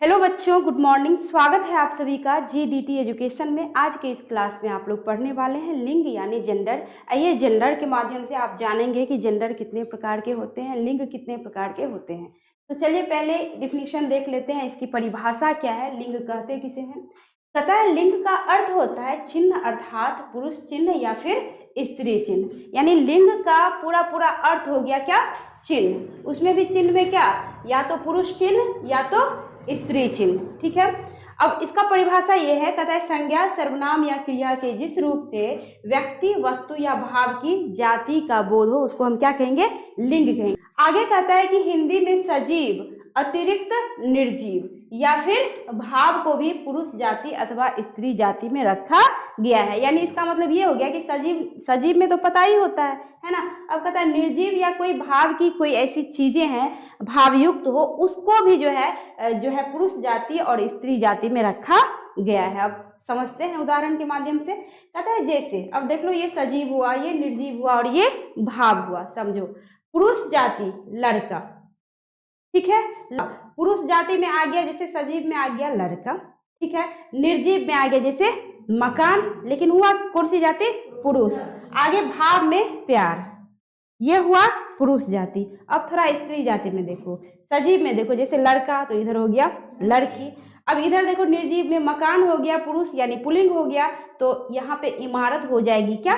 Hello बच्चों, good morning. स्वागत है आप सभी का जीडीटी एजुकेशन में। आज के इस क्लास में आप लोग पढ़ने वाले हैं लिंग यानी जेंडर। आइए जेंडर के माध्यम से आप जानेंगे कि जेंडर कितने प्रकार के होते हैं, लिंग कितने प्रकार के होते हैं। तो चलिए पहले डिफिनीशन देख लेते हैं, इसकी परिभाषा क्या है, लिंग कहते किसे हैं। कहता है लिंग का अर्थ होता है चिन्ह, अर्थात पुरुष चिन्ह या फिर स्त्री चिन्ह। यानी लिंग का पूरा पूरा अर्थ हो गया क्या, चिन्ह। उसमें भी चिन्ह में क्या, या तो पुरुष चिन्ह या तो स्त्री चिन्ह। ठीक है, अब इसका परिभाषा ये है, कहता है संज्ञा, सर्वनाम या क्रिया के जिस रूप से व्यक्ति, वस्तु या भाव की जाति का बोध हो उसको हम क्या कहेंगे, लिंग कहेंगे। आगे कहता है कि हिंदी में सजीव, अतिरिक्त, निर्जीव या फिर भाव को भी पुरुष जाति अथवा स्त्री जाति में रखा गया है। यानी इसका मतलब ये हो गया कि सजीव में तो पता ही होता है ना। अब कहता है निर्जीव या कोई भाव की कोई ऐसी चीजें हैं भावयुक्त हो, उसको भी जो है पुरुष जाति और स्त्री जाति में रखा गया है। अब समझते हैं उदाहरण के माध्यम से। कहता है जैसे, अब देख लो ये सजीव हुआ, ये निर्जीव हुआ और ये भाव हुआ। समझो, पुरुष जाति लड़का, ठीक है, पुरुष जाति में आ गया जैसे सजीव में आ गया लड़का, ठीक है। निर्जीव में आ गया जैसे मकान, लेकिन हुआ कौन सी जाति, पुरुष। आगे भाव में प्यार, ये हुआ पुरुष जाति। अब थोड़ा स्त्री जाति में देखो, सजीव में देखो जैसे लड़का तो इधर हो गया लड़की। अब इधर देखो निर्जीव में मकान हो गया पुरुष यानी पुल्लिंग हो गया, तो यहाँ पे इमारत हो जाएगी क्या,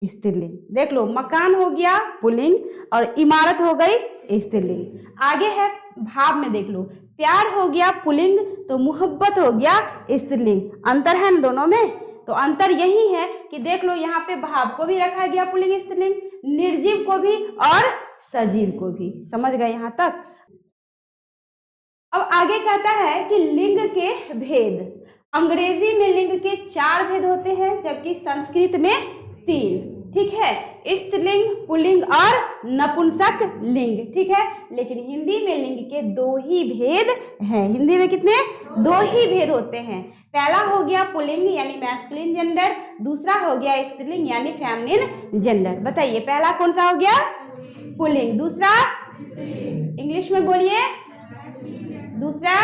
स्त्रीलिंग। देख लो मकान हो गया पुल्लिंग और इमारत हो गई स्त्रीलिंग। आगे है भाव में, देख लो प्यार हो गया पुल्लिंग तो मोहब्बत हो गया स्त्रीलिंग। अंतर है दोनों में, तो अंतर यही है कि देख लो यहाँ पे भाव को भी रखा गया पुल्लिंग स्त्रीलिंग, निर्जीव को भी और सजीव को भी। समझ गए यहाँ तक। अब आगे कहता है कि लिंग के भेद। अंग्रेजी में लिंग के 4 भेद होते हैं जबकि संस्कृत में 3। ठीक है, स्त्रीलिंग, पुल्लिंग और नपुंसक लिंग। ठीक है, लेकिन हिंदी में लिंग के 2 ही भेद हैं। हिंदी में कितने, 2 ही भेद होते हैं। पहला हो गया पुल्लिंग यानी मैस्कुलिन जेंडर, दूसरा हो गया स्त्रीलिंग यानी फेमिनिन जेंडर। बताइए पहला कौन सा हो गया, पुल्लिंग, दूसरा इंग्लिश में बोलिए, दूसरा।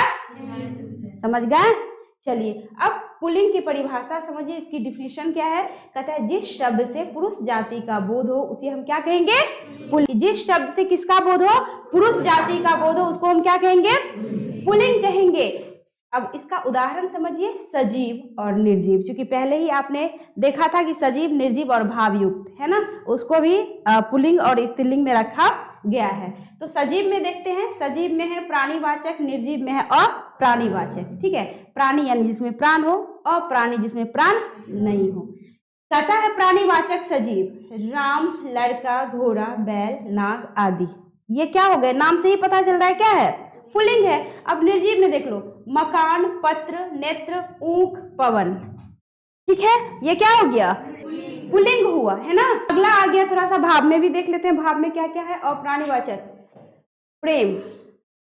समझ गए। चलिए अब पुल्लिंग की परिभाषा समझिए, इसकी डिफिनीशन क्या है। कहता है जिस शब्द से पुरुष जाति का बोध हो उसे हम क्या कहेंगे, पुल्लिंग। जिस शब्द से किसका बोध हो, पुरुष जाति का बोध हो, उसको हम क्या कहेंगे, पुल्लिंग कहेंगे। अब इसका उदाहरण समझिए, सजीव और निर्जीव। क्योंकि पहले ही आपने देखा था कि सजीव, निर्जीव और भावयुक्त है ना, उसको भी पुल्लिंग और स्त्रीलिंग में रखा गया है। तो सजीव में देखते हैं, सजीव में है प्राणीवाचक, निर्जीव में है अप्राणीवाचक। ठीक है, प्राणी यानी जिसमें प्राण हो, अप्राणी जिसमें प्राण नहीं हो। कहता है प्राणीवाचक सजीव, राम, लड़का, घोड़ा, बैल, नाग आदि। ये क्या हो गए, नाम से ही पता चल रहा है क्या है, पुल्लिंग है। अब निर्जीव में देख लो मकान, पत्र, नेत्र, ऊख, पवन। ठीक है, ये क्या हो गया, पुल्लिंग हुआ है ना। अगला आ गया, थोड़ा सा भाव में भी देख लेते हैं। भाव में क्या क्या है, अप्राणीवाचक, प्रेम,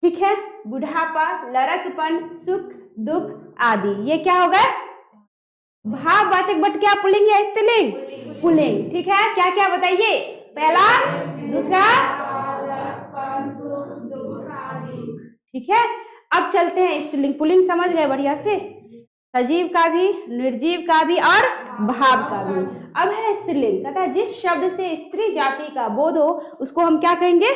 ठीक है, बुढ़ापा, लड़कपन, सुख, दुख आदि। ये क्या हो गए, भाववाचक, बट क्या पुल्लिंग या स्त्रीलिंग, पुल्लिंग। ठीक है, क्या क्या बताइए, पहला, दूसरा। ठीक है, अब चलते हैं स्त्रीलिंग पुल्लिंग। समझ गए बढ़िया से, सजीव का भी, निर्जीव का भी और भाव का भी। अब है स्त्रीलिंग। कहता है जिस शब्द से स्त्री जाति का बोध हो उसको हम क्या कहेंगे,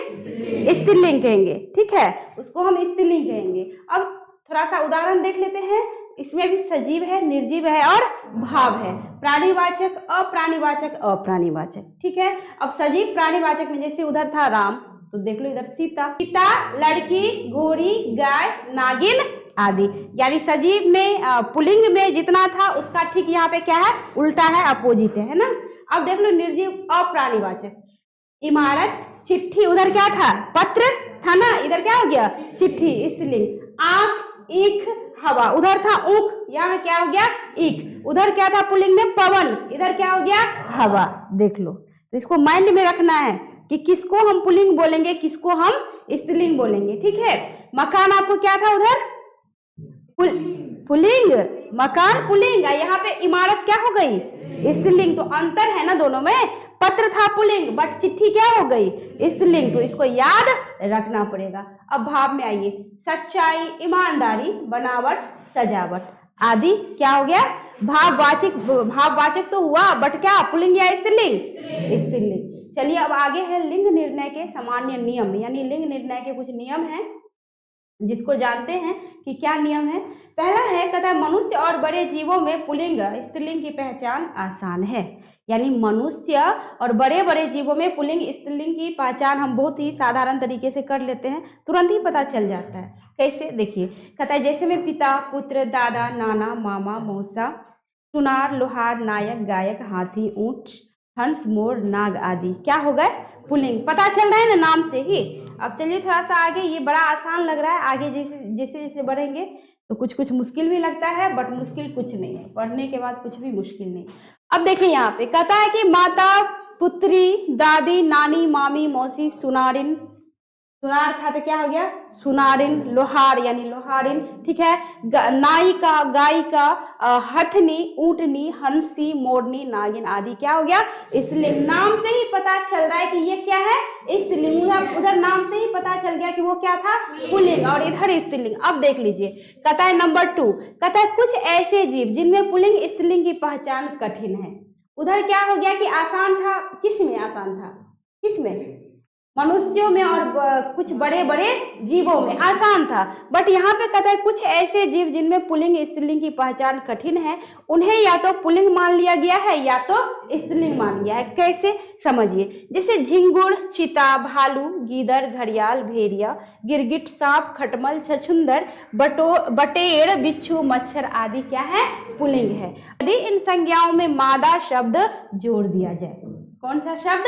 स्त्रीलिंग कहेंगे। ठीक है, उसको हम स्त्रीलिंग कहेंगे। अब थोड़ा सा उदाहरण देख लेते हैं। इसमें भी सजीव है, निर्जीव है और भाव है। प्राणीवाचक, अप्राणीवाचक, अप्राणीवाचक। ठीक है, अब सजीव प्राणीवाचक में जैसे उधर था राम, तो देख लो इधर सीता, लड़की, घोड़ी, गाय, नागिन आदि। यानी सजीव में पुल्लिंग में जितना था उसका ठीक यहाँ पे क्या है, उल्टा है, अपोजिट है ना। अब देख लो निर्जीव अप्राणीवाचक, इमारत, चिट्ठी, उधर क्या था, पत्र था ना, इधर क्या हो गया, चिट्ठी, स्त्रीलिंग। आंख, ईख, हवा, उधर था ऊख, यहाँ क्या हो गया, ईख। उधर क्या था पुल्लिंग में, पवन, इधर क्या हो गया, हवा। देख लो, तो इसको माइंड में रखना है कि किसको हम पुल्लिंग बोलेंगे, किसको हम स्त्रीलिंग बोलेंगे। ठीक है, मकान आपको क्या था उधर, पुल्लिंग, मकान पुल्लिंग, यहाँ पे इमारत क्या हो गई, स्त्रीलिंग। तो अंतर है ना दोनों में, पत्र था पुल्लिंग, बट चिट्ठी क्या हो गई? स्त्रीलिंग। तो इसको याद रखना पड़ेगा। अब भाव में आइए, सच्चाई, ईमानदारी, बनावट, सजावट आदि क्या हो गया? भाववाचक तो हुआ, बट क्या पुल्लिंग या स्त्रीलिंग? स्त्रीलिंग। चलिए अब आगे है लिंग निर्णय के सामान्य नियम, यानी लिंग निर्णय के कुछ नियम हैं जिसको जानते हैं कि क्या नियम है। पहला है, कहता है मनुष्य और बड़े जीवों में पुल्लिंग स्त्रीलिंग की पहचान आसान है। यानी मनुष्य और बड़े बड़े जीवों में पुल्लिंग स्त्रीलिंग की पहचान हम बहुत ही साधारण तरीके से कर लेते हैं, तुरंत ही पता चल जाता है। कैसे? देखिए, कहता है जैसे में पिता, पुत्र, दादा, नाना, मामा, मौसा, सुनार, लोहार, नायक, गायक, हाथी, ऊंट, हंस, मोर, नाग आदि क्या हो गए? पुल्लिंग। पता चल रहा है ना नाम से ही। अब चलिए थोड़ा सा आगे, ये बड़ा आसान लग रहा है, आगे जैसे जैसे बढ़ेंगे तो कुछ कुछ मुश्किल भी लगता है, बट मुश्किल कुछ नहीं है, पढ़ने के बाद कुछ भी मुश्किल नहीं। अब देखिए यहाँ पे कहता है कि माता, पुत्री, दादी, नानी, मामी, मौसी, सुनारिन, सुनार था तो क्या हो गया? सुनारिन, लोहार यानी लोहारिन, ठीक है, नायिका, गायिका, हथनी, ऊंटनी, हंसी, मोरनी, नागिन आदि क्या हो गया? स्त्रीलिंग। नाम से ही पता चल रहा है कि ये क्या है? स्त्रीलिंग। उधर नाम से ही पता चल गया कि वो क्या था? पुल्लिंग, और इधर स्त्रीलिंग। अब देख लीजिए, कहता है नंबर 2, कहता है कुछ ऐसे जीव जिनमें पुल्लिंग स्त्रीलिंग की पहचान कठिन है। उधर क्या हो गया कि आसान था, किसमें आसान था? किसमें? मनुष्यों में और कुछ बड़े बड़े जीवों में आसान था, बट यहाँ पे कहता है कुछ ऐसे जीव जिनमें पुल्लिंग स्त्रीलिंग की पहचान कठिन है, उन्हें या तो पुल्लिंग मान लिया गया है या तो स्त्रीलिंग मान लिया है। कैसे? समझिए, जैसे झिंगुर, चीता, भालू, गीदड़, घड़ियाल, भेड़िया, गिरगिट, सांप, खटमल, छछूंदर, बटेर, बिच्छू, मच्छर आदि क्या है? पुल्लिंग है। यदि इन संज्ञाओं में मादा शब्द जोड़ दिया जाए, कौन सा शब्द?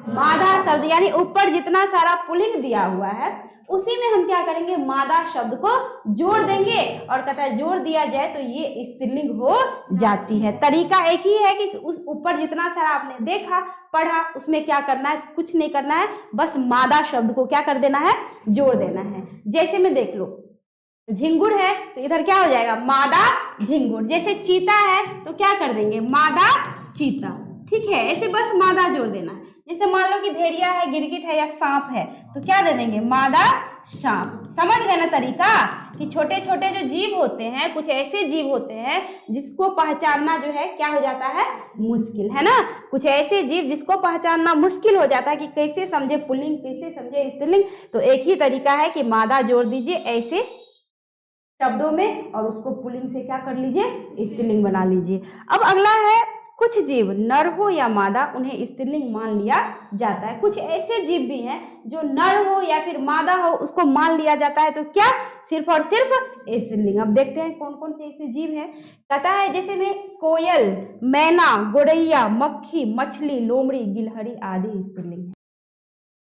मादा शब्द, यानी ऊपर जितना सारा पुल्लिंग दिया हुआ है उसी में हम क्या करेंगे? मादा शब्द को जोड़ देंगे, और कहता है जोड़ दिया जाए तो ये स्त्रीलिंग हो जाती है। तरीका एक ही है कि उस ऊपर जितना सारा आपने देखा, पढ़ा, उसमें क्या करना है? कुछ नहीं करना है, बस मादा शब्द को क्या कर देना है? जोड़ देना है। जैसे में देख लो, झिंगुर है तो इधर क्या हो जाएगा? मादा झिंगुर। जैसे चीता है तो क्या कर देंगे? मादा चीता, ठीक है, ऐसे बस मादा जोड़ देना है। जैसे मान लो कि भेड़िया है, गिरगिट है या सांप है तो क्या दे देंगे? मादा सांप। समझ गए ना तरीका? कि छोटे छोटे जो जीव होते हैं, कुछ ऐसे जीव होते हैं जिसको पहचानना जो है क्या हो जाता है? मुश्किल, है ना? कुछ ऐसे जीव जिसको पहचानना मुश्किल हो जाता है कि कैसे समझे पुल्लिंग, कैसे समझे स्त्रीलिंग। तो एक ही तरीका है कि मादा जोड़ दीजिए ऐसे शब्दों में, और उसको पुल्लिंग से क्या कर लीजिए? स्त्रीलिंग बना लीजिए। अब अगला है, कुछ जीव नर हो या मादा उन्हें स्त्रीलिंग मान लिया जाता है। कुछ ऐसे जीव भी हैं जो नर हो या फिर मादा हो उसको मान लिया जाता है, तो क्या? सिर्फ और सिर्फ स्त्रीलिंग। अब देखते हैं कौन कौन से ऐसे जीव हैं। कहता है जैसे में कोयल, मैना, गोरैया, मक्खी, मछली, लोमड़ी, गिलहरी आदि स्त्रीलिंग है।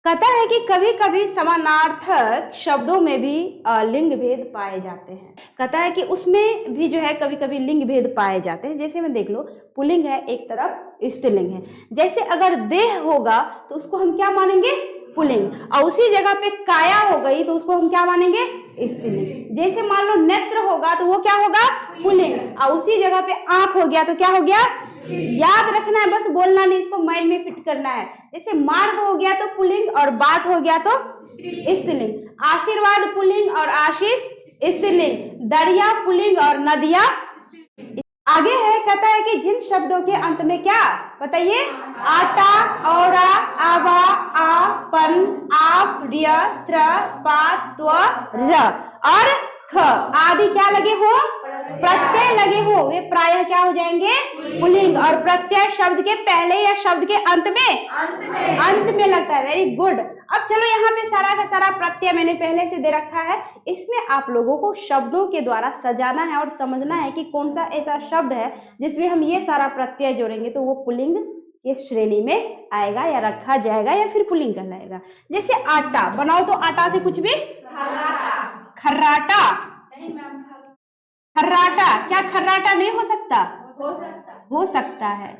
कहता है कि कभी कभी समानार्थक शब्दों में भी लिंग भेद पाए जाते हैं। कहता है कि उसमें भी जो है कभी कभी लिंग भेद पाए जाते हैं। जैसे में देख लो, पुल्लिंग है, एक तरफ स्त्रीलिंग है। जैसे अगर देह होगा तो उसको हम क्या मानेंगे? पुल्लिंग, और उसी जगह पे काया हो गई तो उसको हम क्या मानेंगे? स्त्रीलिंग। जैसे मान लो नेत्र होगा तो वो क्या होगा? पुल्लिंग, और उसी जगह पे आंख हो गया तो क्या हो गया? याद रखना है, बस बोलना नहीं, इसको माइंड में फिट करना है। जैसे मार्ग हो गया तो पुल्लिंग, और बाट हो गया तो स्त्रीलिंग। आशीर्वाद पुल्लिंग और आशीष स्त्रीलिंग। दरिया पुल्लिंग और नदिया। आगे है, कहता है कि जिन शब्दों के अंत में क्या? बताइए। आटा, औरा, आवा, आ, पन, आप, रिय, त्र, पा, त्व, र और ख आदि क्या लगे हो? प्रत्यय लगे हो, वे प्रायः क्या हो जाएंगे? पुल्लिंग। और प्रत्यय शब्द के पहले या शब्द के अंत में लगता है। Very good. अब चलो यहाँ पे सारा का सारा प्रत्यय मैंने पहले से दे रखा है, इसमें आप लोगों को शब्दों के द्वारा सजाना है और समझना है कि कौन सा ऐसा शब्द है जिसमें हम ये सारा प्रत्यय जोड़ेंगे तो वो पुल्लिंग के श्रेणी में आएगा या रखा जाएगा या फिर पुल्लिंग कहलाएगा। जैसे आटा बनाओ तो आटा से कुछ भी? खर्राटा। खर्राटा, क्या खर्राटा नहीं हो सकता? हो सकता है,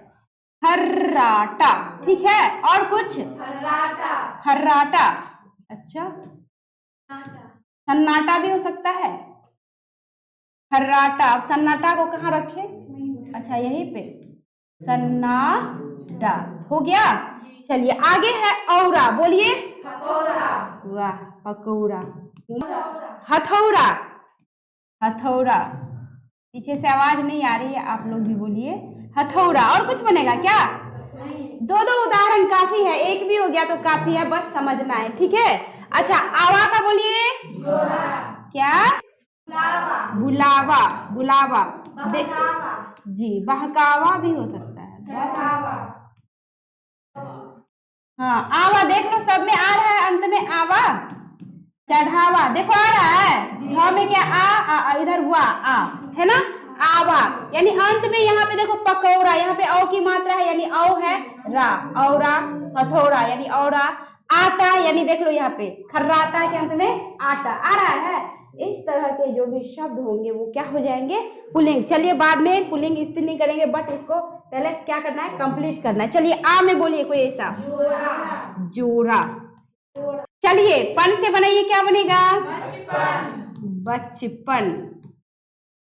खर्राटा, ठीक है। और कुछ? खर्राटा। अच्छा, सन्नाटा भी हो सकता है। खर्राटा। अब सन्नाटा को कहाँ रखे? अच्छा, यहीं पे सन्नाटा, हो गया। चलिए आगे है औरा, बोलिए। वाह, पकौड़ा। हथौड़ा, हथौड़ा। पीछे से आवाज नहीं आ रही है, आप लोग भी बोलिए हथौड़ा। और कुछ बनेगा क्या? दो दो उदाहरण काफी है, एक भी हो गया तो काफी है, बस समझना है, ठीक है। अच्छा, आवा का बोलिए। क्या? बुलावा, बुलावा। जी, बहकावा भी हो सकता है। हाँ, आवा देख लो, सब में आ रहा है, अंत में आवा। चढ़ावा देखो आ रहा है, घ में क्या आ, इधर हुआ आ, है ना, आवा। यानी अंत में यहाँ पे देखो पकौड़ा, यहाँ पे औ की मात्रा है, यानी औ है रा, औरा। हथौड़ा यानी औरा। आटा यानी देख लो यहाँ पे खर्राटा के अंत में आटा आ रहा है। इस तरह के जो भी शब्द होंगे वो क्या हो जाएंगे? पुल्लिंग। चलिए बाद में पुल्लिंग स्त्रीलिंग करेंगे, बट इसको पहले क्या करना है? कंप्लीट करना है। चलिए आ में बोलिए कोई ऐसा। जोड़ा। चलिए पन से बनाइए, क्या बनेगा? बचपन।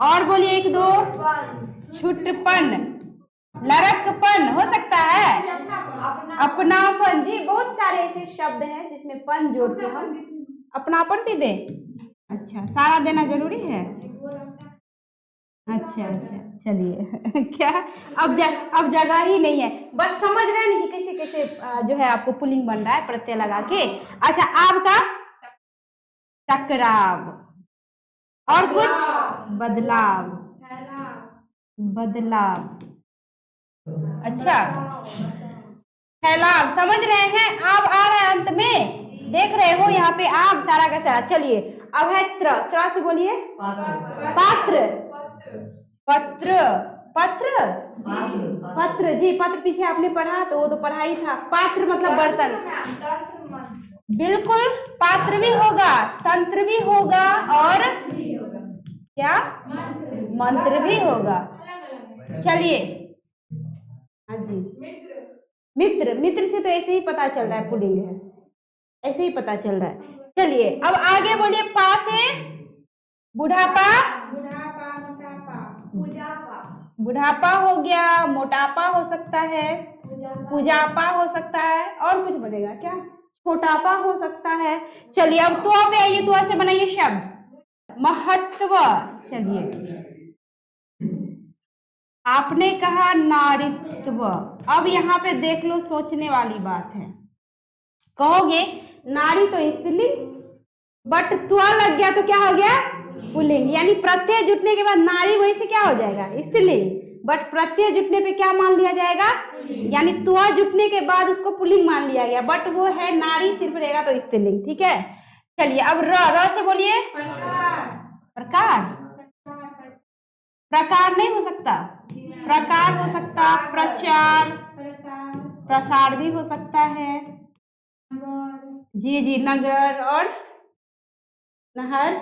और बोलिए एक दो। छुटपन, लड़कपन हो सकता है, अपनापन। जी, बहुत सारे ऐसे शब्द हैं जिसमें पन जोड़ के हम अपनापन भी दें। अच्छा, सारा देना जरूरी है? अच्छा अच्छा, चलिए क्या अब जगह ही नहीं है, बस समझ रहे हैं कि कैसे कैसे जो है आपको पुल्लिंग बन रहा है प्रत्यय लगा के। अच्छा, आपका टकराव। और कुछ? बदलाव, बदलाव। अच्छा, फैलाव, समझ रहे हैं? आप आ रहा है अंत में, देख रहे हो यहाँ पे आप सारा का सारा। चलिए अब है त्र, त्र से बोलिए। पात्र, पत्र, पत्र, पत्र। जी, पत्र पीछे आपने पढ़ा तो वो तो पढ़ा ही था। पात्र मतलब बर्तन, बिल्कुल। पात्र भी होगा, तंत्र भी होगा, और क्या? मंत्र भी होगा। चलिए, हाँ जी, मित्र। मित्र से तो ऐसे ही पता चल रहा है पुल्लिंग है, ऐसे ही पता चल रहा है। चलिए अब आगे बोलिए। पा से बुढ़ापा, बुढ़ापा हो गया, मोटापा हो सकता है, पूजापा हो सकता है, और कुछ बनेगा क्या? छोटापा हो सकता है। चलिए अब तो पे आइए, तो से बनाइए शब्द महत्व। चलिए आपने कहा नारीत्व, अब यहाँ पे देख लो, सोचने वाली बात है। कहोगे नारी तो स्त्रीलिंग, बट त्वा लग गया तो क्या हो गया? पुल्लिंग। यानी प्रत्यय जुटने के बाद नारी वही से क्या हो जाएगा? स्त्रीलिंग, बट प्रत्यय जुटने पे क्या मान लिया जाएगा? यानी त्वा जुटने के बाद उसको पुल्लिंग मान लिया गया, बट वो है नारी, सिर्फ रहेगा तो स्त्रीलिंग, ठीक है। चलिए अब र से बोलिए। प्रकार, प्रकार नहीं हो सकता, प्रकार हो सकता, प्रचार, प्रसार भी हो सकता है। जी जी, नगर और नहर।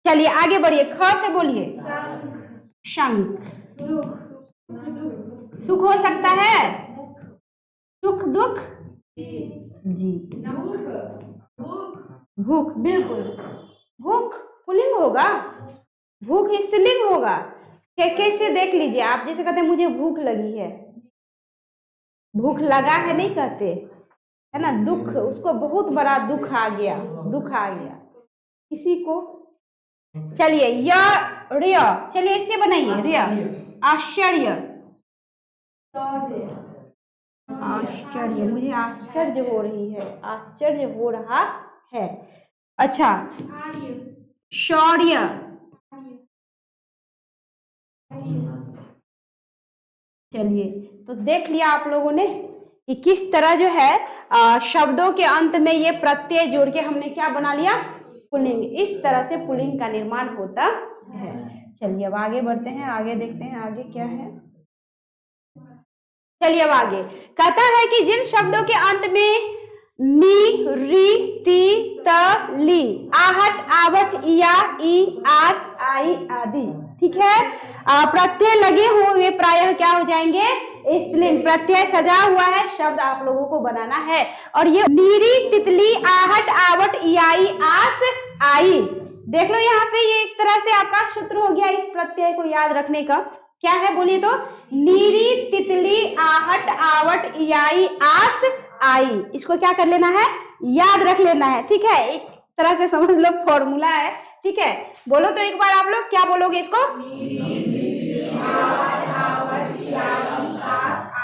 चलिए आगे बढ़िए, ख से बोलिए। शंख, सुख हो सकता है, सुख दुख। जी, भूख, बिल्कुल। भूख पुल्लिंग होगा, भूख स्त्रीलिंग होगा। कैसे देख लीजिए आप, जैसे कहते हैं मुझे भूख लगी है, भूख लगा है नहीं कहते, है ना। दुख, उसको बहुत बड़ा दुख आ गया, दुख आ गया किसी को। चलिए या रिय, चलिए इससे बनाइए रिय। आश्चर्य, आश्चर्य, मुझे आश्चर्य हो रही है, आश्चर्य हो रहा है। अच्छा, शौर्य, चलिए तो देख लिया आप लोगों ने कि किस तरह जो है शब्दों के अंत में ये प्रत्यय जोड़ के हमने क्या बना लिया? पुल्लिंग। इस तरह से पुल्लिंग का निर्माण होता है। चलिए अब आगे बढ़ते हैं, आगे देखते हैं आगे क्या है। चलिए अब आगे कहता है कि जिन शब्दों के अंत में नी, री, ती, त, ली, आहट, आवट, इया, ई, आस, आई आदि, ठीक है, प्रत्यय लगे हुए प्रायः क्या हो जाएंगे? स्त्रीलिंग। प्रत्यय सजा हुआ है शब्द आप लोगों को बनाना है, और ये नीरी, तितली, आहट, आवट, इयाई, आस, आई। देख लो यहाँ पे, ये एक तरह से आपका सूत्र हो गया इस प्रत्यय को याद रखने का। क्या है बोलिए तो? नीरी, तितली, आहट, आवट, इयाई, आस, आई। इसको क्या कर लेना है? याद रख लेना है। ठीक है, एक तरह से समझ लो फॉर्मूला है। ठीक है, बोलो तो एक बार आप लोग क्या बोलोगे इसको?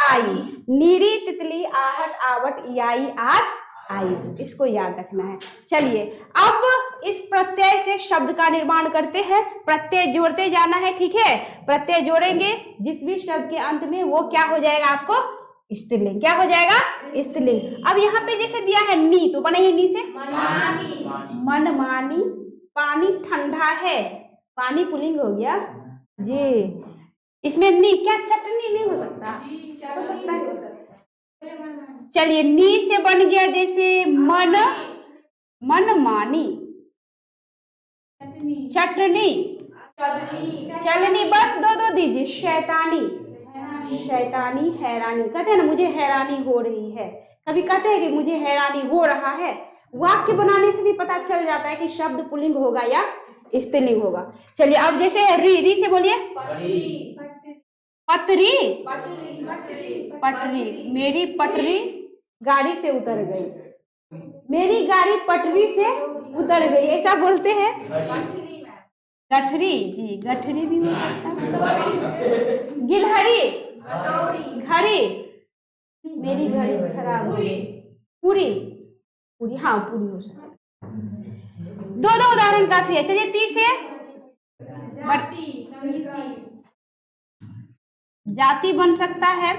आई। नीरी, तितली, आहट, आवट, इयाई, आस, आई। इसको याद रखना है। चलिए अब इस प्रत्यय से शब्द का निर्माण करते हैं। प्रत्यय जोड़ते जाना है। ठीक है, प्रत्यय जोड़ेंगे, जिस भी शब्द के अंत में वो क्या हो जाएगा आपको? स्त्रीलिंग। क्या हो जाएगा? स्त्रीलिंग। अब यहाँ पे जैसे दिया है नी, तो बनाइए नी से मनमानी। पानी ठंडा है, पानी पुल्लिंग हो गया जी। इसमें नी क्या चटनी नहीं हो सकता? हो सकता है। चलिए नी से बन गया जैसे मन, मनमानी, चटनी, चलनी, बस दो दो दीजिए। शैतानी, शैतानी, हैरानी। कहते हैं ना मुझे हैरानी हो रही है, कभी कहते हैं कि मुझे हैरानी हो रहा है। वाक्य बनाने से भी पता चल जाता है कि शब्द पुल्लिंग होगा या स्त्रीलिंग होगा। चलिए अब जैसे री से बोलिए। पटरी, पटरी। मेरी पटरी गाड़ी से उतर गई, मेरी गाड़ी पटरी से उतर गई, ऐसा बोलते हैं। गठरी जी, गठरी भी हो सकता है। गिलहरी, घड़ी, मेरी घड़ी खराब हो गई। पूरी, पूरी, हाँ पूरी हो सकता है। दो दो उदाहरण काफी है। चलिए ती से जाति बन सकता है,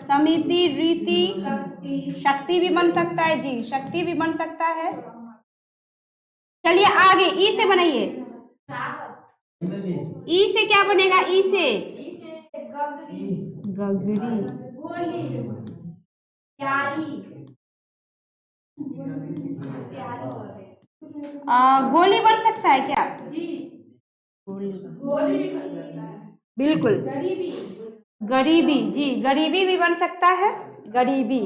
समिति, रीति, शक्ति भी बन सकता है जी, शक्ति भी बन सकता है। चलिए आगे ई से बनाइए। ई से क्या बनेगा? ई से गगरी, गोली बन सकता है क्या? गोली, बिल्कुल। गरीबी जी, गरीबी भी बन सकता है। गरीबी,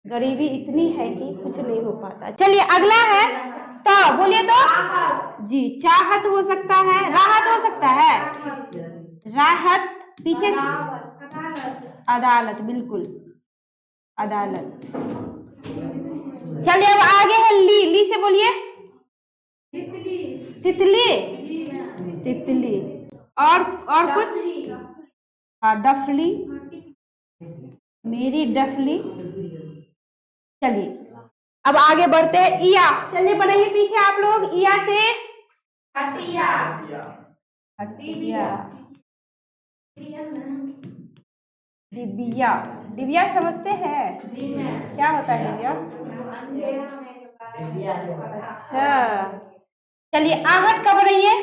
गरीबी इतनी है कि कुछ नहीं हो पाता। चलिए अगला है तो, बोलिए तो जी। चाहत हो सकता है, राहत हो सकता है, राहत। पीछे अदालत, बिल्कुल अदालत। चलिए अब आगे है ली से बोलिए। तितली, तितली। और कुछ? हाँ डफली, मेरी डफली। चलिए अब आगे बढ़ते हैं इया। चलिए बढ़ाइए पीछे आप लोग। इया से हटिया, हटिया, डिबिया। डिबिया समझते हैं? क्या होता है डिबिया? अच्छा चलिए आहट का बनाइए।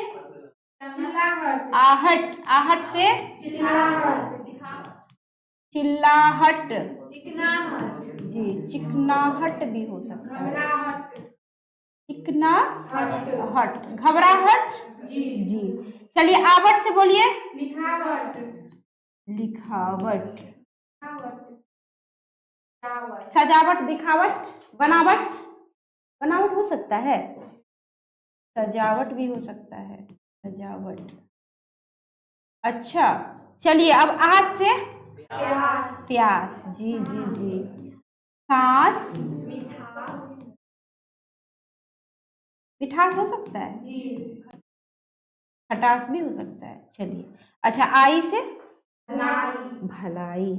आहट, आहट से चिल्लाहट जी, चिकनाहट भी हो सकता है। चिकनाहट, घबराहट जी। चलिए आवट से बोलिए। लिखावट, लिखावट, सजावट, दिखावट, बनावट। बनावट हो सकता है, सजावट भी हो सकता है, सजावट। अच्छा चलिए अब आस से प्यास, प्यास जी जी जी। सांस, मिठास हो सकता है जी, खटास भी हो सकता है। चलिए अच्छा आई से भलाई।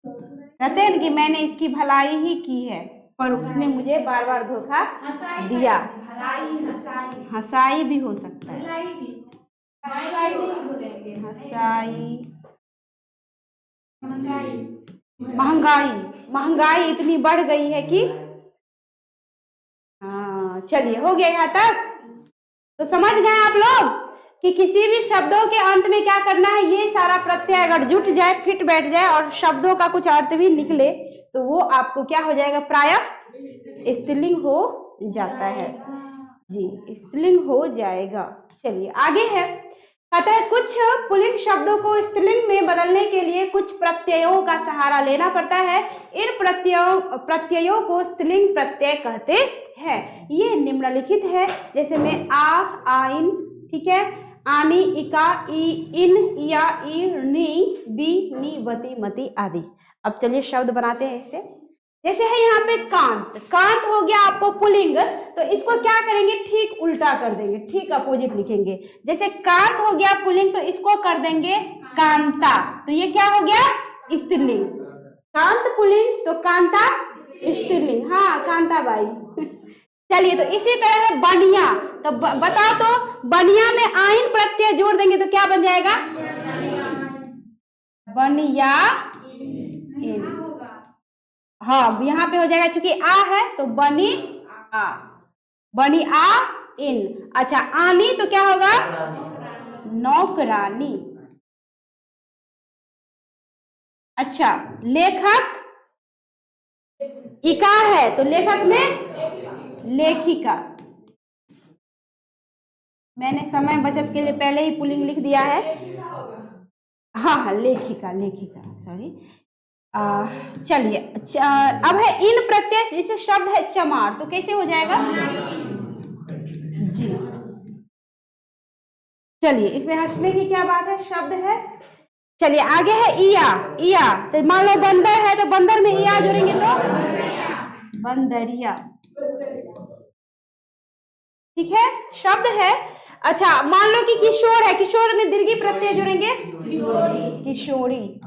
कहते हैं कि मैंने इसकी भलाई ही की है पर उसने मुझे बार बार धोखा दिया। हंसाई भी हो सकता है, हंसाई। महंगाई, महंगाई इतनी बढ़ गई है कि हाँ। चलिए हो गया यहाँ तक। तो समझ गए आप लोग कि किसी भी शब्दों के अंत में क्या करना है? ये सारा प्रत्यय अगर जुट जाए, फिट बैठ जाए और शब्दों का कुछ अर्थ भी निकले तो वो आपको क्या हो जाएगा? प्रायः स्त्रीलिंग हो जाता है जी, स्त्रीलिंग हो जाएगा। चलिए आगे है, कहता है कुछ पुल्लिंग शब्दों को स्त्रीलिंग में बदलने के लिए कुछ प्रत्ययों का सहारा लेना पड़ता है। इन प्रत्ययों को स्त्रीलिंग प्रत्यय कहते हैं। ये निम्नलिखित है, जैसे में आ, आइन, ठीक है, आनी, इका, ई, इन, या, ई, नी, बी, नी, वती, मती आदि। अब चलिए शब्द बनाते हैं इसे। जैसे है यहाँ पे कांत, कांत हो गया आपको पुल्लिंग, तो इसको क्या करेंगे, ठीक उल्टा कर देंगे, ठीक अपोजिट लिखेंगे। जैसे कांत हो गया पुल्लिंग, तो इसको कर देंगे कांता, तो ये क्या हो गया, स्त्रीलिंग। कांत पुल्लिंग तो कांता स्त्रीलिंग, हाँ कांता बाई। चलिए, तो इसी तरह है बनिया, तो बताओ तो बनिया में आइन प्रत्यय जोड़ देंगे तो क्या बन जाएगा, बनिया इन। हाँ यहाँ पे हो जाएगा, चूंकि आ है तो बनी आ, बनी आ इन। अच्छा आनी तो क्या होगा, नौकरानी। अच्छा लेखक, इका है तो लेखक में लेखिका। मैंने समय बचत के लिए पहले ही पुल्लिंग लिख दिया है। हाँ हाँ लेखिका, लेखिका सॉरी। चलिए अब है इन प्रत्यय, जैसे शब्द है चमार, तो कैसे हो जाएगा जी। चलिए इसमें हंसने की क्या बात है, शब्द है। चलिए आगे है इया, इया तो मान लो बंदर है तो बंदर में इया जोड़ेंगे तो बंदरिया, ठीक है, शब्द है। अच्छा मान लो कि किशोर है, किशोर में दीर्घी प्रत्यय जोड़ेंगे किशोरी।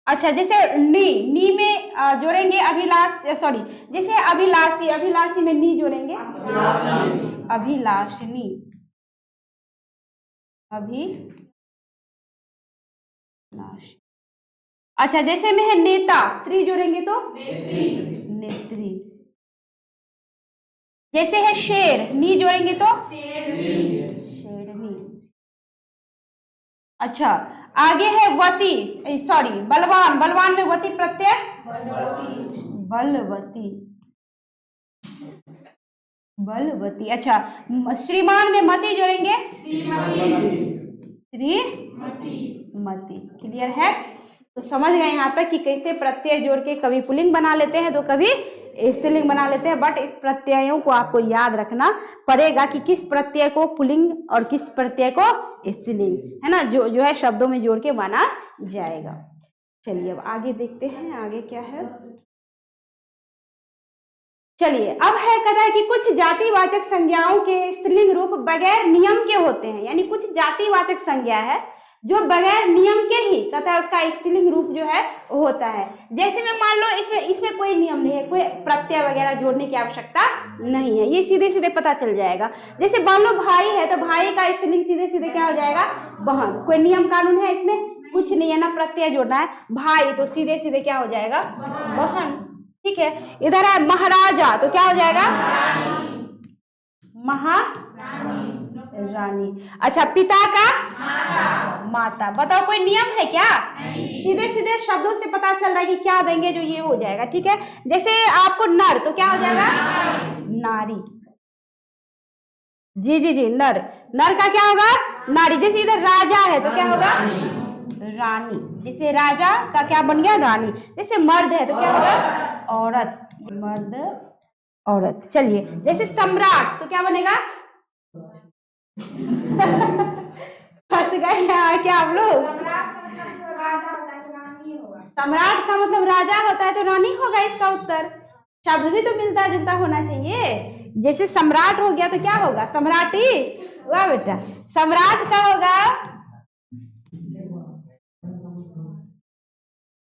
अच्छा जैसे नी, नी में जोड़ेंगे अभिलाष, सॉरी जैसे अभिलाषी, अभिलाषी में नी जोड़ेंगे अभिलाषिनी, अभिलाष। अच्छा जैसे में है नेता, त्री जोड़ेंगे तो नेत्री। जैसे है शेर, नी जोड़ेंगे तो शेरनी। अच्छा आगे है वती, सॉरी बलवान, बलवान में वती प्रत्यय बलवती, बलवती। अच्छा श्रीमान में मती जोड़ेंगे श्रीमती। क्लियर है, तो समझ गए यहाँ तक कि कैसे प्रत्यय जोड़ के कभी पुल्लिंग बना लेते हैं तो कभी स्त्रीलिंग बना लेते हैं। बट इस प्रत्ययों को आपको याद रखना पड़ेगा कि किस प्रत्यय को पुल्लिंग और किस प्रत्यय को स्त्रीलिंग, है ना, जो है शब्दों में जोड़ के माना जाएगा। चलिए अब आगे देखते हैं, आगे क्या है। चलिए अब है कहता है कि कुछ जातिवाचक संज्ञाओं के स्त्रीलिंग रूप बगैर नियम के होते हैं, यानी कुछ जातिवाचक संज्ञा है जो बगैर नियम के ही कहता है उसका स्त्रीलिंग रूप जो है वो होता है। जैसे में मान लो इसमें कोई नियम नहीं है, कोई प्रत्यय वगैरह जोड़ने की आवश्यकता नहीं है, ये सीधे सीधे पता चल जाएगा। जैसे मान लो भाई है तो भाई का स्त्रीलिंग सीधे सीधे क्या हो जाएगा, बहन। कोई नियम कानून है इसमें, कुछ नहीं है ना, प्रत्यय जोड़ना है। भाई तो सीधे सीधे क्या हो जाएगा, बहन, ठीक है। इधर है महाराजा तो क्या हो जाएगा, महारानी। अच्छा पिता का माता। बताओ कोई नियम है क्या, सीधे सीधे शब्दों से पता चल रहा है कि क्या देंगे जो ये हो जाएगा, ठीक है। जैसे आपको नर तो क्या हो जाएगा, नारी। जी जी जी नर, नर का क्या होगा, नारी। जैसे इधर राजा है तो क्या होगा, रानी। जैसे राजा का क्या बन गया, रानी। जैसे मर्द है तो क्या होगा, औरत, मर्द औरत। चलिए जैसे सम्राट तो क्या बनेगा फंस गए हैं क्या आप लोग, सम्राट का मतलब राजा होता है तो रानी होगा इसका उत्तर। शब्द भी तो मिलता जुलता होना चाहिए। जैसे सम्राट हो गया तो क्या होगा, सम्राटी। वाह बेटा, सम्राट का होगा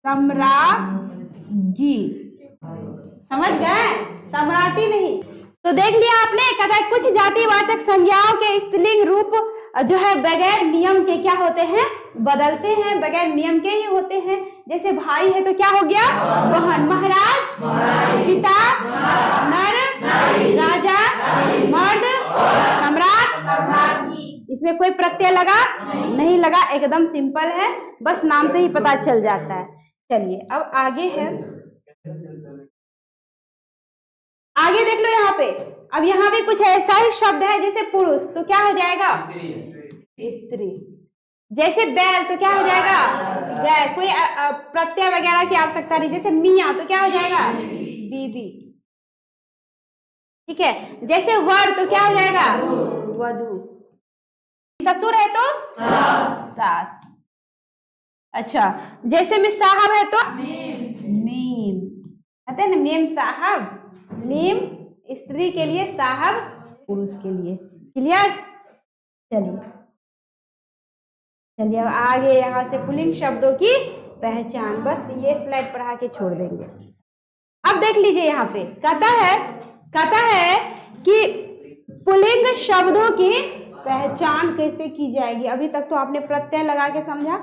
सम्राज्ञी, समझ गए, सम्राटी नहीं। तो देख लिया आपने, कहता है कुछ जातिवाचक संज्ञाओं के स्त्रीलिंग रूप जो है बगैर नियम के क्या होते हैं, बदलते हैं, बगैर नियम के ही होते हैं। जैसे भाई है तो क्या हो गया, बहन। महाराज, पिता, नर, राजा, मर्द, सम्राट। इसमें कोई प्रत्यय लगा नहीं लगा, एकदम सिंपल है, बस नाम से ही पता चल जाता है। चलिए अब आगे है, आगे देख लो यहाँ पे। अब यहाँ भी कुछ ऐसा ही शब्द है, जैसे पुरुष तो क्या हो जाएगा, स्त्री। जैसे बैल तो क्या हो जाएगा, गाय। कोई प्रत्यय वगैरह की आवश्यकता नहीं। जैसे मियाँ तो क्या हो जाएगा, बीबी। ठीक है। जैसे वर तो क्या हो जाएगा? वधु। ससुर है तो सास। अच्छा, जैसे में साहब है तो मेम, कहते हैं ना मेम साहब। मेम स्त्री के लिए, साहब पुरुष के लिए। क्लियर? चलिए चलिए अब आगे यहाँ से पुल्लिंग शब्दों की पहचान, बस ये स्लाइड पढ़ा के छोड़ देंगे। अब देख लीजिए यहाँ पे कहता है कि पुल्लिंग शब्दों की पहचान कैसे की जाएगी। अभी तक तो आपने प्रत्यय लगा के समझा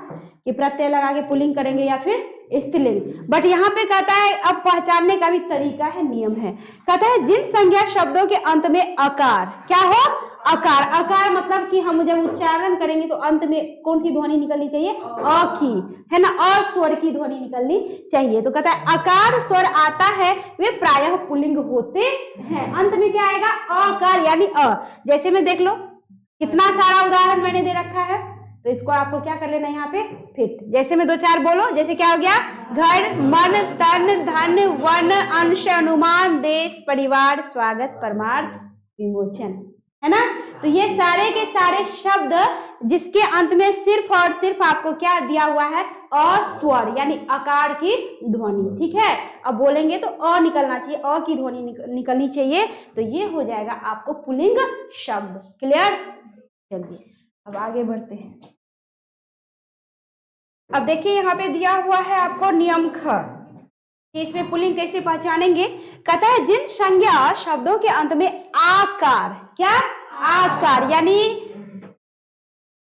कि प्रत्यय लगा के पुल्लिंग करेंगे या फिर स्त्रीलिंग, बट यहाँ पे कहता है अब पहचानने का भी तरीका है, नियम है। कहता है जिन संज्ञा शब्दों के अंत में अकार, क्या हो? अकार। अकार मतलब कि हम जब उच्चारण करेंगे तो अंत में कौन सी ध्वनि निकलनी चाहिए? अ की, है ना, अ स्वर की ध्वनि निकलनी चाहिए। तो कहता है अकार स्वर आता है वे प्रायः पुल्लिंग होते हैं। अंत में क्या आएगा? अकार यानी अ। जैसे में देख लो कितना सारा उदाहरण मैंने दे रखा है, तो इसको आपको क्या कर लेना है यहाँ पे फिट। जैसे में दो चार बोलो, जैसे क्या हो गया? घर, मन, तन, धन, वन, अंश, अनुमान, देश, परिवार, स्वागत, परमार्थ, विमोचन, है ना। तो ये सारे के सारे शब्द जिसके अंत में सिर्फ और सिर्फ आपको क्या दिया हुआ है? अ स्वर यानी आकार की ध्वनि। ठीक है, अब बोलेंगे तो अ निकलना चाहिए, अ की ध्वनि निकलनी चाहिए, तो ये हो जाएगा आपको पुल्लिंग शब्द। क्लियर? चलिए अब आगे बढ़ते हैं। अब देखिए यहाँ पे दिया हुआ है आपको नियम ख कि इसमें पुल्लिंग कैसे पहचानेंगे। कहता है जिन संज्ञा शब्दों के अंत में आकार, क्या? आकार यानी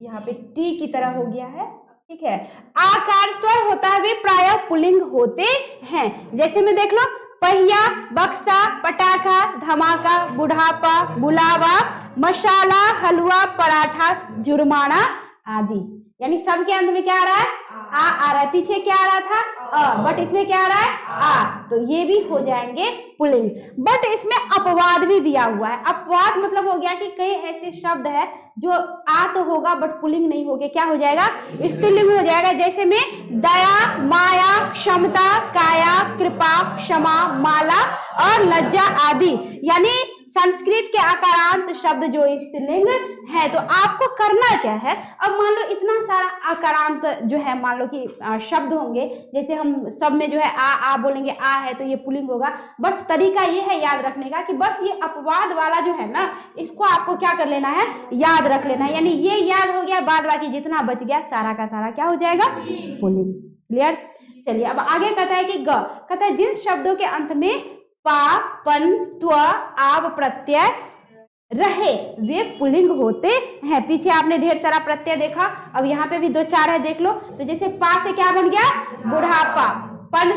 यहाँ पे टी की तरह हो गया है, ठीक है, आकार स्वर होता है वे प्रायः पुल्लिंग होते हैं। जैसे में देख लो पहिया, बक्सा, पटाखा, धमाका, बुढ़ापा, बुलावा, मसाला, हलवा, पराठा, जुर्माना आदि। यानी सबके अंत में क्या आ रहा है? आ रहा है। पीछे क्या आ रहा था? अ, बट इसमें क्या आ रहा है? आ। तो ये भी हो जाएंगे पुल्लिंग। बट इसमें अपवाद भी दिया हुआ है। अपवाद मतलब हो गया कि कई ऐसे शब्द है जो आ तो होगा बट पुल्लिंग नहीं होगा, क्या हो जाएगा? स्त्रीलिंग हो जाएगा। जैसे में दया, माया, क्षमता, काया, कृपा, क्षमा, माला और लज्जा आदि। यानी संस्कृत के आकारांत शब्द जो स्त्रीलिंग है। तो आपको करना क्या है? अब मान लो इतना सारा आकारांत जो है, मान लो कि शब्द होंगे, जैसे हम सब में जो है आ बोलेंगे, आ है तो ये पुल्लिंग होगा, बट तरीका ये है याद रखने का कि बस ये अपवाद वाला जो है ना, इसको आपको क्या कर लेना है? याद रख लेना है। यानी ये याद हो गया, बाद बाकी जितना बच गया सारा का सारा क्या हो जाएगा? पुल्लिंग। क्लियर? चलिए अब आगे कहता है कि ग, कहता है जिन शब्दों के अंत में पा, पन, त्व, आव प्रत्यय रहे वे पुल्लिंग होते हैं। पीछे आपने ढेर सारा प्रत्यय देखा, अब यहाँ पे भी दो चार है, देख लो। तो जैसे पा से क्या बन गया? बुढ़ापा, पन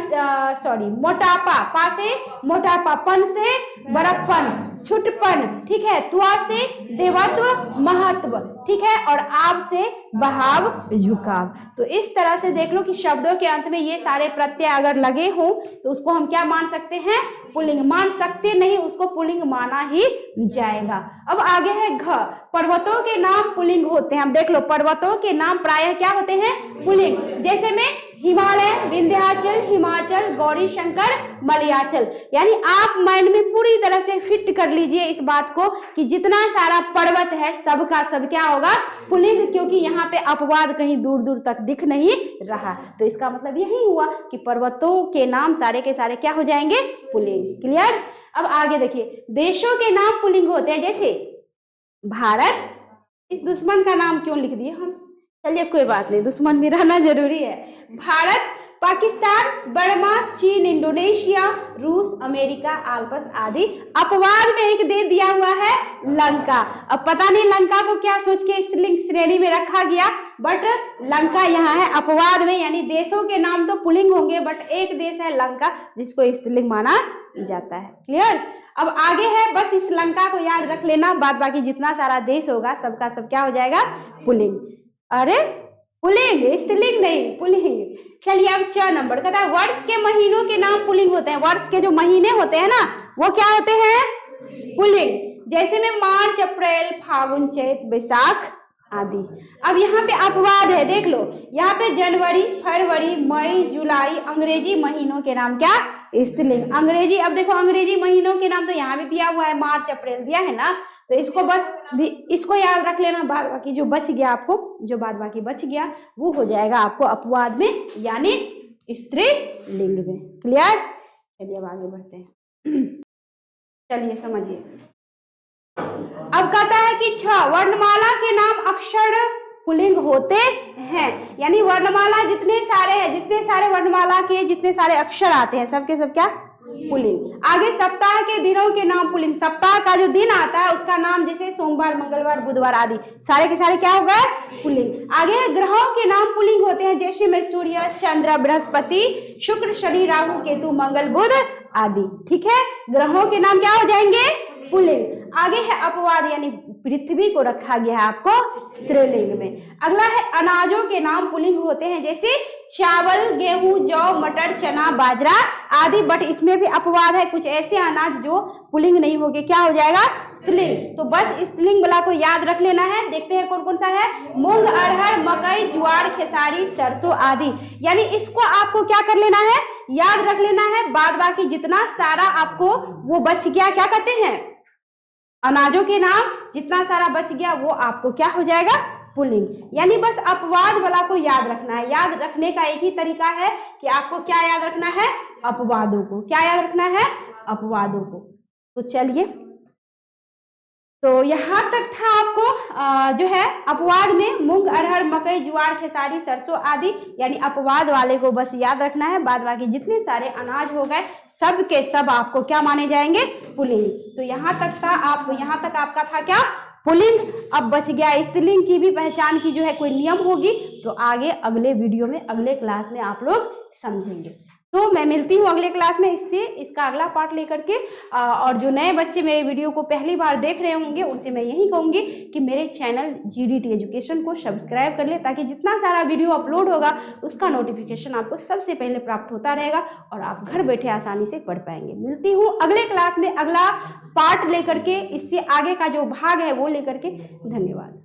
मोटापा, पा से मोटापा, पन से बड़प्पन, छुटपन, ठीक है, त्वा से देवत्व, महत्व, ठीक है, और आव से बहाव, झुकाव। तो इस तरह से देख लो कि शब्दों के अंत में ये सारे प्रत्यय अगर लगे हों तो उसको हम क्या मान सकते हैं? पुल्लिंग। मान सकते नहीं, उसको पुल्लिंग माना ही जाएगा। अब आगे है घ, पर्वतों के नाम पुल्लिंग होते हैं। हम देख लो पर्वतों के नाम प्रायः क्या होते हैं? पुल्लिंग। जैसे में हिमालय, विंध्याचल, हिमाचल, गौरी शंकर, मलयाचल। यानी आप माइंड में पूरी तरह से फिट कर लीजिए इस बात को कि जितना सारा पर्वत है सबका सब क्या होगा? पुल्लिंग, क्योंकि यहाँ पे अपवाद कहीं दूर दूर तक दिख नहीं रहा। तो इसका मतलब यही हुआ कि पर्वतों के नाम सारे के सारे क्या हो जाएंगे? पुल्लिंग। क्लियर? अब आगे देखिए देशों के नाम पुल्लिंग होते हैं। जैसे भारत, इस दुश्मन का नाम क्यों लिख दिए हम? चलिए कोई बात नहीं, दुश्मन भी रहना जरूरी है। भारत, पाकिस्तान, बर्मा, चीन, इंडोनेशिया, रूस, अमेरिका, आल्पस आदि। अपवाद में एक दे दिया हुआ है लंका। अब पता नहीं लंका को क्या सोच के स्त्रीलिंग श्रेणी में रखा गया, बट लंका यहाँ है अपवाद में। यानी देशों के नाम तो पुल्लिंग होंगे बट एक देश है लंका जिसको स्त्रीलिंग माना जाता है। क्लियर? अब आगे है, बस इस लंका को याद रख लेना, बाद बाकी जितना सारा देश होगा सबका सब क्या हो जाएगा? पुल्लिंग। अरे पुल्लिंग, स्त्रीलिंग नहीं, पुल्लिंग। चलिए अब 6 नंबर कहता है वर्ष के महीनों के नाम पुल्लिंग होते हैं। वर्ष के जो महीने होते हैं ना वो क्या होते हैं? पुल्लिंग। जैसे में मार्च, अप्रैल, फागुन, चैत, बैसाख आदि। अब यहाँ पे अपवाद है, देख लो। यहाँ पे जनवरी, फरवरी, मई, जुलाई अंग्रेजी महीनों के नाम क्या? स्त्रीलिंग। अंग्रेजी, अब देखो अंग्रेजी महीनों के नाम तो यहाँ भी दिया हुआ है, मार्च अप्रैल दिया है ना, तो इसको बस भी इसको याद रख लेना। बाद बाकी जो बच गया आपको, जो बाद बाकी बच गया वो हो जाएगा आपको अपवाद में यानी स्त्रीलिंग में। क्लियर? चलिए अब आगे बढ़ते हैं। चलिए समझिए। अब कहता है कि 6 वर्णमाला के नाम अक्षर पुल्लिंग होते हैं, यानी वर्णमाला जितने सारे हैं, जितने सारे वर्णमाला के जितने सारे अक्षर आते हैं सबके सब क्या पुल्लिंग। आगे सप्ताह के दिनों के नाम पुल्लिंग, सप्ताह का जो दिन आता है उसका नाम जैसे सोमवार, मंगलवार, बुधवार आदि सारे के सारे क्या हो गए पुल्लिंग। आगे ग्रहों के नाम पुल्लिंग होते हैं, जैसे में सूर्य, चंद्र, बृहस्पति, शुक्र, शनि, राहु, केतु, मंगल, बुध आदि। ठीक है, ग्रहों के नाम क्या हो जाएंगे पुल्लिंग। आगे है अपवाद, यानी पृथ्वी को रखा गया है आपको स्त्रीलिंग में। अगला है अनाजों के नाम पुल्लिंग होते हैं, जैसे चावल, गेहूं, जौ, मटर, चना, बाजरा आदि। बट इसमें भी अपवाद है, कुछ ऐसे अनाज जो पुल्लिंग नहीं होंगे, क्या हो जाएगा स्त्रीलिंग। तो बस स्त्रीलिंग वाला को याद रख लेना है। देखते हैं कौन कौन सा है, मूंग, अरहर, मकई, ज्वार, खेसारी, सरसों आदि। यानी इसको आपको क्या कर लेना है, याद रख लेना है। बाद बाकी जितना सारा आपको वो बच गया, क्या कहते हैं अनाजों के नाम, जितना सारा बच गया वो आपको क्या हो जाएगा पुल्लिंग। यानी बस अपवाद वाला को याद रखना है। याद रखने का एक ही तरीका है कि आपको क्या याद रखना है, अपवादों को। क्या याद रखना है, अपवादों को। तो चलिए, तो यहाँ तक था आपको जो है अपवाद में मूंग, अरहर, मकई, ज्वार, खेसारी, सरसों आदि, यानी अपवाद वाले को बस याद रखना है। बाद बाकी जितने सारे अनाज हो गए सब के सब आपको क्या माने जाएंगे पुल्लिंग। तो यहाँ तक था, आप यहाँ तक आपका था क्या पुल्लिंग। अब बच गया स्त्रीलिंग की भी पहचान की जो है कोई नियम होगी, तो आगे अगले वीडियो में अगले क्लास में आप लोग समझेंगे। तो मैं मिलती हूँ अगले क्लास में इसका अगला पार्ट लेकर के। और जो नए बच्चे मेरे वीडियो को पहली बार देख रहे होंगे उनसे मैं यही कहूँगी कि मेरे चैनल GDT एजुकेशन को सब्सक्राइब कर ले, ताकि जितना सारा वीडियो अपलोड होगा उसका नोटिफिकेशन आपको सबसे पहले प्राप्त होता रहेगा और आप घर बैठे आसानी से पढ़ पाएंगे। मिलती हूँ अगले क्लास में अगला पार्ट लेकर के, इससे आगे का जो भाग है वो लेकर के। धन्यवाद।